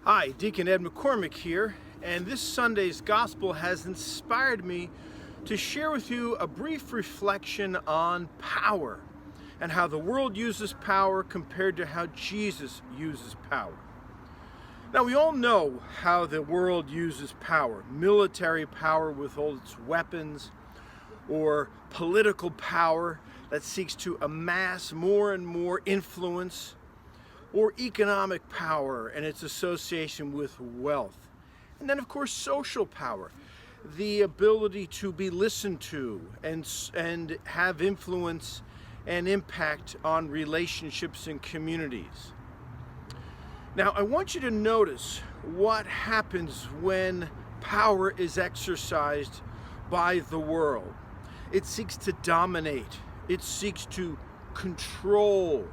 Hi, Deacon Ed McCormick here, and this Sunday's Gospel has inspired me to share with you a brief reflection on power and how the world uses power compared to how Jesus uses power. Now, we all know how the world uses power: military power with all its weapons, or political power that seeks to amass more and more influence, or economic power and its association with wealth. And then, of course, social power, the ability to be listened to and have influence and impact on relationships and communities. Now, I want you to notice what happens when power is exercised by the world. It seeks to dominate. It seeks to control.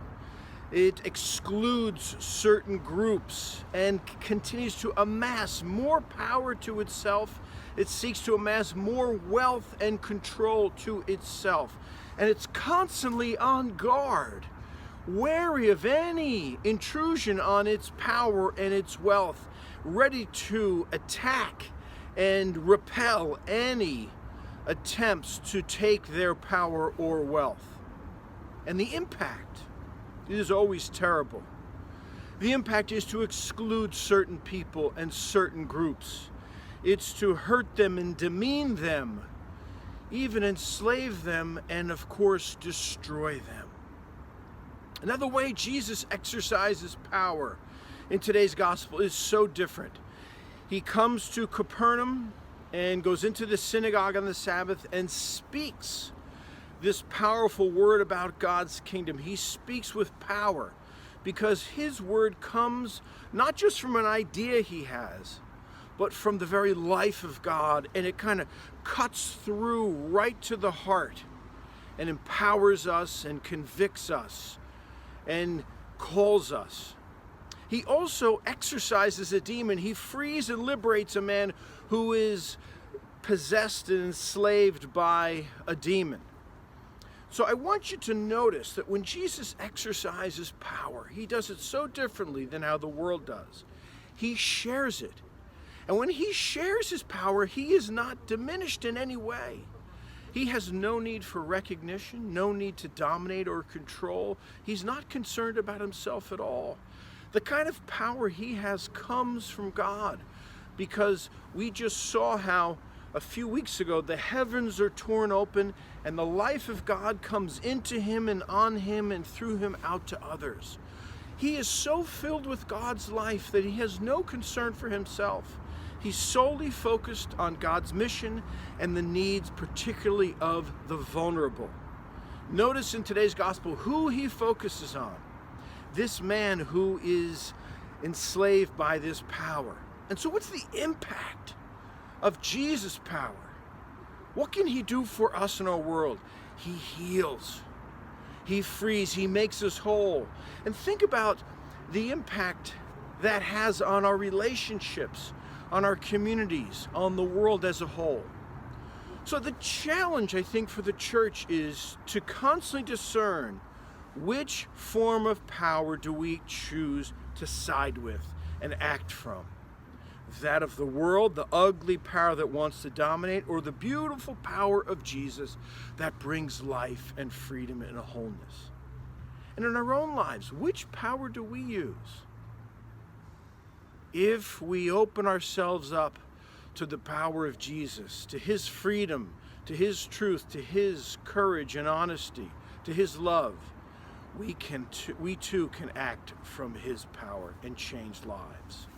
It excludes certain groups and continues to amass more power to itself. It seeks to amass more wealth and control to itself. And it's constantly on guard, wary of any intrusion on its power and its wealth, ready to attack and repel any attempts to take their power or wealth. And the impact is always terrible. The impact is to exclude certain people and certain groups. It's to hurt them and demean them, even enslave them, and of course destroy them. Another way Jesus exercises power in today's gospel is so different. He comes to Capernaum and goes into the synagogue on the Sabbath and speaks this powerful word about God's kingdom. He speaks with power because his word comes not just from an idea he has, but from the very life of God, and it kind of cuts through right to the heart and empowers us and convicts us and calls us. He also exorcises a demon. He frees and liberates a man who is possessed and enslaved by a demon. So I want you to notice that when Jesus exercises power, he does it so differently than how the world does. He shares it. And when he shares his power, he is not diminished in any way. He has no need for recognition, no need to dominate or control. He's not concerned about himself at all. The kind of power he has comes from God, because we just saw how a few weeks ago the heavens are torn open and the life of God comes into him and on him and through him out to others. He is so filled with God's life that he has no concern for himself. He's solely focused on God's mission and the needs, particularly of the vulnerable. Notice in today's gospel who he focuses on: this man who is enslaved by this power. And so what's the impact of Jesus' power? What can he do for us in our world? He heals, he frees, he makes us whole. And think about the impact that has on our relationships, on our communities, on the world as a whole. So the challenge, I think, for the church is to constantly discern which form of power do we choose to side with and act from. That of the world, the ugly power that wants to dominate, or the beautiful power of Jesus that brings life and freedom and a wholeness. And in our own lives, which power do we use? If we open ourselves up to the power of Jesus, to his freedom, to his truth, to his courage and honesty, to his love, we too can act from his power and change lives.